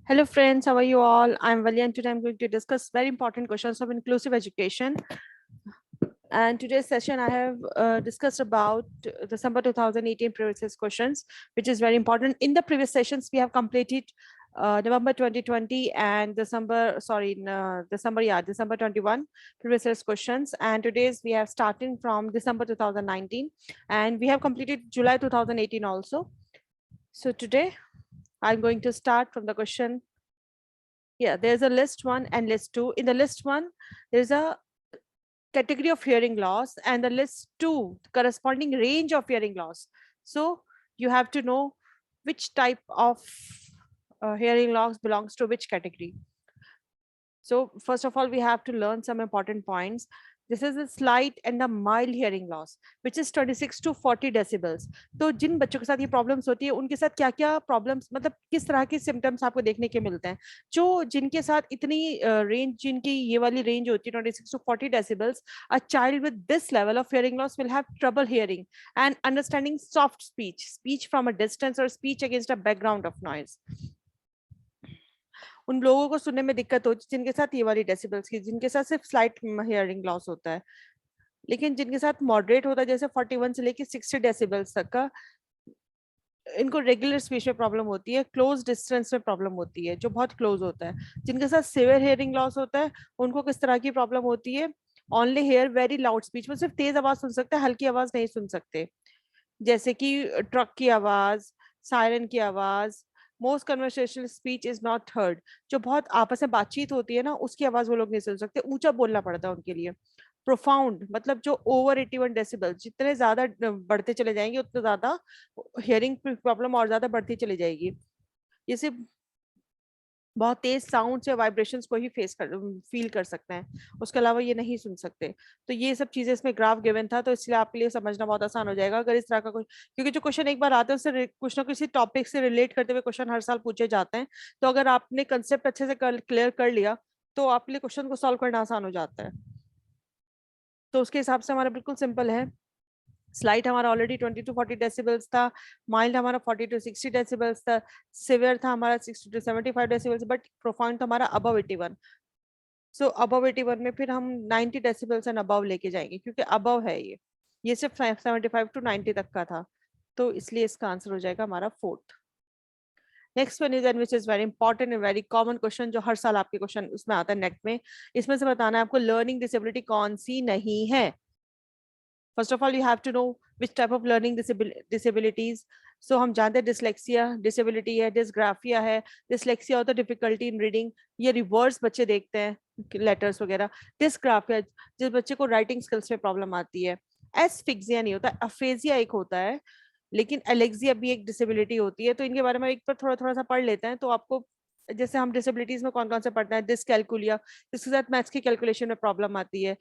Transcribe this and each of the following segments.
Hello friends, how are you all? I'm Vali and today I'm going to discuss very important questions of inclusive education. And today's session I have discussed about December 2018 previous questions, which is very important. In the previous sessions, we have completed November 2020 and December 21 previous year's questions. And today's we have starting from December 2019 and we have completed July 2018 also. So today I'm going to start from the question. Yeah, there's a list 1 and list 2. In the list 1, there's a category of hearing loss and the list 2 corresponding range of hearing loss. So you have to know which type of hearing loss belongs to which category. So first of all, we have to learn some important points. This is a slight and a mild hearing loss, which is 26 to 40 decibels. तो जिन बच्चों के साथ ये problems होती है उनके साथ क्या क्या प्रॉब्लम्स मतलब किस तरह के सिम्टम्स आपको देखने के मिलते हैं जो जिनके साथ इतनी रेंज जिनकी ये वाली रेंज होती है 26 to 40 decibels, a child with this level of hearing loss will have trouble hearing and understanding soft speech from a distance or speech against a background of noise. उन लोगों को सुनने में दिक्कत होती है जिनके साथ ये वाली डेसिबल्स की, जिनके साथ सिर्फ स्लाइट हियरिंग लॉस होता है, लेकिन जिनके साथ मॉडरेट होता है जैसे 41 से लेके 60 डेसिबल्स तक का, इनको रेगुलर स्पीच में प्रॉब्लम होती है, क्लोज डिस्टेंस में प्रॉब्लम होती है जो बहुत क्लोज होता है। जिनके साथ सिवियर हियरिंग लॉस होता है उनको किस तरह की प्रॉब्लम होती है? Only hear very loud speech, में सिर्फ तेज आवाज सुन सकते हैं, हल्की आवाज नहीं सुन सकते, जैसे कि ट्रक की आवाज, सायरन की आवाज। Most conversational speech is not heard, जो बहुत आपस में बातचीत होती है ना उसकी आवाज वो लोग नहीं सुन सकते, ऊंचा बोलना पड़ता है उनके लिए। प्रोफाउंड मतलब जो ओवर 81 डेसिबल, जितने ज्यादा बढ़ते चले जाएंगे उतने ज्यादा हियरिंग प्रॉब्लम और ज्यादा बढ़ती चली जाएगी। ये सिर्फ बहुत तेज साउंड या वाइब्रेशंस को ही फील कर सकते हैं, उसके अलावा ये नहीं सुन सकते। तो ये सब चीजें इसमें ग्राफ गिवन था, तो इसलिए आपके लिए समझना बहुत आसान हो जाएगा अगर इस तरह का कुछ, क्योंकि जो क्वेश्चन एक बार आते हैं उससे कुछ ना किसी टॉपिक से रिलेट करते हुए क्वेश्चन हर साल पूछे जाते हैं। तो अगर आपने कंसेप्ट अच्छे से क्लियर कर लिया तो आपके लिए क्वेश्चन को सॉल्व करना आसान हो जाता है। तो उसके हिसाब से हमारा बिल्कुल सिंपल है। स्लाइट हमारा ऑलरेडी 20 to 40 डेसिबल्स था, माइल्ड हमारा 40 to 60 डेसिबल्स था, सिवियर था हमारा 60 to 75 डेसिबल्स, बट प्रोफाउंड था हमारा अबव 81। सो अबव 81 में फिर हम 90 डेसिबल्स एंड अबव लेके जाएंगे, क्योंकि अबव है ये सिर्फ 75 to 90 तक का था, तो इसलिए इसका आंसर हो जाएगा हमारा fourth. Next one is and which is very important and very common question, जो हर साल आपके क्वेश्चन उसमें आता है नेट में। इसमें से बताना है आपको लर्निंग डिसेबिलिटी कौन सी नहीं है। First of all you have to know which type of learning disabilities. So हम जानते हैं डिसलेक्सिया डिसेबिलिटी है, डिसग्राफिया है। डिसलेक्सिया होता है डिफिकल्टी इन रीडिंग, ये रिवर्स बच्चे देखते हैं लेटर्स वगैरह। डिसग्राफिया जिस बच्चे को राइटिंग स्किल्स में प्रॉब्लम आती है। एसफिक्सिया नहीं होता, अफेजिया एक होता है, लेकिन एलेक्सिया भी एक डिसेबिलिटी होती है। तो इनके बारे में एक पर थोड़ा थोड़ा सा पढ़ लेते हैं तो आपको, जैसे हम डिसेबिलिटीज में कौन कौन से पढ़ते हैं, डिसकैलकुलिया जिसके साथ मैथ्स की कैलकुलेशन में प्रॉब्लम आती है।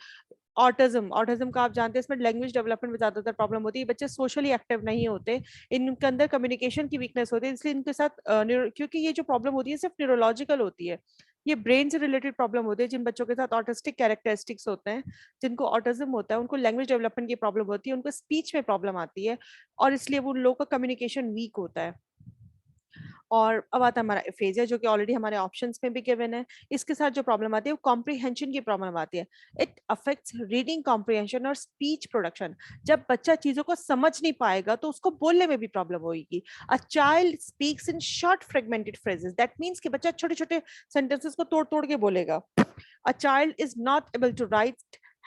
ऑटिज्म का आप जानते हैं इसमें लैंग्वेज डेवलपमेंट में ज्यादातर प्रॉब्लम होती है, बच्चे सोशली एक्टिव नहीं होते, इनके अंदर कम्युनिकेशन की वीकनेस होती है, इसलिए इनके साथ क्योंकि ये जो प्रॉब्लम होती है सिर्फ न्यूरोलॉजिकल होती है, ये ब्रेन से रिलेटेड प्रॉब्लम होती है। जिन बच्चों के साथ ऑटिस्टिक कैरेक्टरिस्टिक्स होते हैं, जिनको ऑटिज्म होता है, उनको लैंग्वेज डेवलपमेंट की प्रॉब्लम होती है, उनको स्पीच में प्रॉब्लम आती है, और इसलिए वो लोगों का कम्युनिकेशन वीक होता है। और अब आता है हमारा एफेजिया, जो कि ऑलरेडी हमारे ऑप्शंस में भी गिवन है। इसके साथ जो प्रॉब्लम आती है वो कॉम्प्रीहेंशन की प्रॉब्लम आती है। इट अफेक्ट्स रीडिंग कॉम्प्रीहेंशन और स्पीच प्रोडक्शन। जब बच्चा चीजों को समझ नहीं पाएगा तो उसको बोलने में भी प्रॉब्लम होगी। A child speaks in short fragmented phrases, that means कि बच्चा छोटे छोटे सेंटेंसेस को तोड़ तोड़ के बोलेगा। A child is not able to write,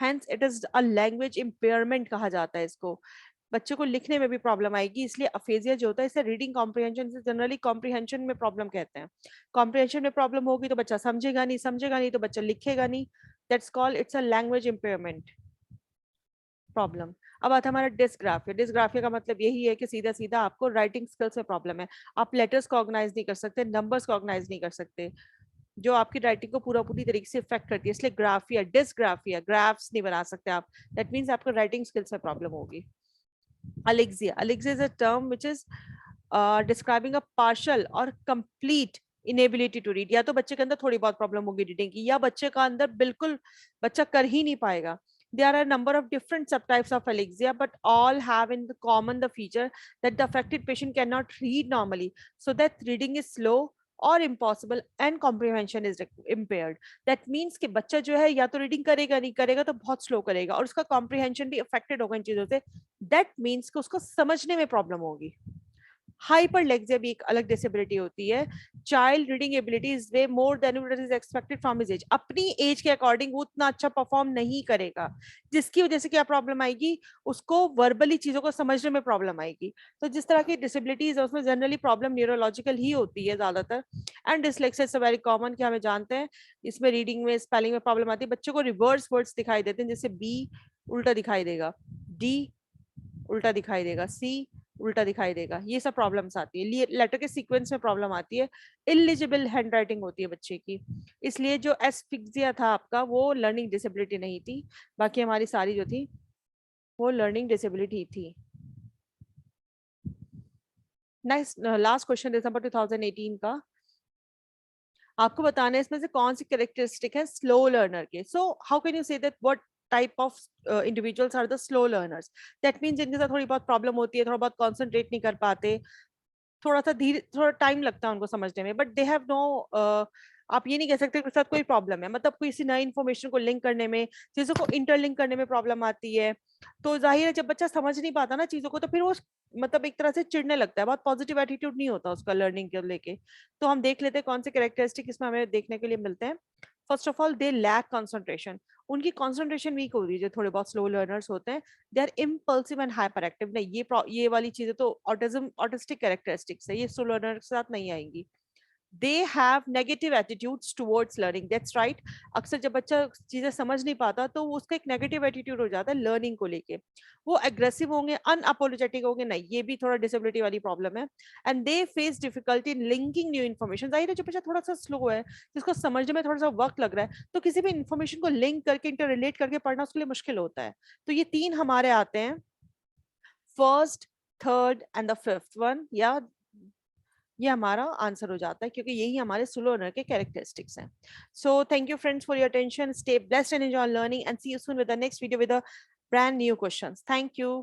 hence it is a language impairment कहा जाता है इसको। बच्चे को लिखने में भी प्रॉब्लम आएगी, इसलिए अफेजिया जो होता है इसे रीडिंग कॉम्प्रिहेंशन से जनरली कॉम्प्रिहेंशन में प्रॉब्लम कहते हैं। कॉम्प्रिहेंशन में प्रॉब्लम होगी तो बच्चा समझेगा नहीं तो बच्चा लिखेगा नहीं, that's called it's a language impairment problem. अब आता है हमारा डिस्ग्राफिया। डिस्ग्राफिया का मतलब यही है कि सीधा सीधा आपको राइटिंग स्किल्स में प्रॉब्लम है, आप लेटर्स को ऑर्गेनाइज नहीं कर सकते, नंबर्स को ऑर्गेनाइज नहीं कर सकते, जो आपकी राइटिंग को पूरी तरीके से इफेक्ट करती है, इसलिए ग्राफिया डिस्ग्राफिया, ग्राफ्स नहीं बना सकते आप, दैट मीन्स आपको राइटिंग स्किल्स में प्रॉब्लम होगी। Alexia. Alexia is a term which is describing a partial or complete inability to read. या तो बच्चे के अंदर थोड़ी बहुत प्रॉब्लम होगी रीडिंग की, या बच्चे का अंदर बिल्कुल बच्चा कर ही नहीं पाएगा। There are a number of different subtypes of alexia, but all have in common the feature that the affected patient cannot read normally, so that reading is slow, और impossible and comprehension is impaired. That means कि बच्चा जो है या तो reading करेगा, नहीं करेगा तो बहुत स्लो करेगा, और उसका कॉम्प्रिहेंशन भी अफेक्टेड होगा इन चीजों से। दैट मीन्स कि उसको समझने में प्रॉब्लम होगी। हाइपरलेक्सिया भी एक अलग डिसेबिलिटी होती है। Child reading ability is way more than what is expected from his age. अपनी एज के अकॉर्डिंग वो उतना अच्छा परफॉर्म नहीं करेगा, जिसकी वजह से क्या प्रॉब्लम आएगी, उसको वर्बली चीजों को समझने में प्रॉब्लम आएगी। तो जिस तरह की डिसेबिलिटीज है उसमें जनरली प्रॉब्लम न्यूरोलॉजिकल ही होती है ज्यादातर। And dyslexia is very common, कि हमें जानते हैं इसमें रीडिंग में स्पेलिंग में प्रॉब्लम आती है। बच्चों को रिवर्स वर्ड्स दिखाई देते हैं, जैसे बी उल्टा दिखाई देगा, डी उल्टा दिखाई देगा, सी उल्टा दिखाई देगा, ये सब प्रॉब्लम्स आती है। लेटर के सीक्वेंस में प्रॉब्लम आती है। इलिजिबल हैंडराइटिंग होती है बच्चे की। इसलिए जो एस्फिक्सिया था आपका वो लर्निंग डिसेबिलिटी नहीं थी, बाकी हमारी सारी जो थी वो लर्निंग डिसेबिलिटी थी। नेक्स्ट लास्ट क्वेश्चन दिसंबर 2018 का, आपको बताना है इसमें से कौन सी कैरेक्टरिस्टिक है स्लो लर्नर के। So how can you say that what type of individuals are the slow learners. That means जिनके साथ थोड़ी बहुत प्रॉब्लम होती है, थोड़ा बहुत कॉन्सेंट्रेट नहीं कर पाते, थोड़ा सा धीरे, थोड़ा टाइम लगता है उनको समझने में, बट दे हैव नो, आप ये नहीं कह सकते कि साथ कोई प्रॉब्लम है, मतलब किसी नई इन्फॉर्मेशन को लिंक करने में, चीजों को इंटरलिंक करने में प्रॉब्लम आती है। तो जाहिर है जब बच्चा समझ नहीं पाता ना चीजों को, तो फिर वो मतलब एक तरह से चिढ़ने लगता है, बहुत पॉजिटिव एटीट्यूड नहीं होता उसका लर्निंग को लेके। तो हम देख लेते हैं कौन से कैरेक्टरिस्टिक इसमें हमें देखने के लिए मिलते हैं। First of all they lack concentration, उनकी कंसंट्रेशन वीक होती है। जो थोड़े बहुत स्लो लर्नर्स होते हैं, they are impulsive and hyper active. नहीं, ये वाली चीजें तो ऑटिज्म ऑटिस्टिक कैरेक्टरिस्टिक्स है, ये स्लो लर्नर के साथ नहीं आएंगी। They have negative attitudes towards learning, that's right. अक्सर जब बच्चा चीजें समझ नहीं पाता तो उसका एक नेगेटिव एटीट्यूड हो जाता है लर्निंग को लेके। वो एग्रेसिव होंगे, अनअपोलोजेटिक होंगे, नहीं, ये भी थोड़ा डिसेबिलिटी वाली प्रॉब्लम है। And they face difficulty in linking new information. जाहिर है जो बच्चा थोड़ा सा स्लो है, जिसको समझने में थोड़ा सा वक्त लग रहा है, तो किसी भी इन्फॉर्मेशन को लिंक करके इंटर रिलेट करके पढ़ना उसके लिए मुश्किल होता है। तो ये तीन हमारे आते हैं, first, third and the fifth one, या ये हमारा आंसर हो जाता है, क्योंकि यही हमारे स्लो लर्नर के कैरेक्टरिस्टिक्स हैं। So thank you friends for your attention, stay blessed and enjoy learning, and see you soon with the next video with a brand new questions. Thank you.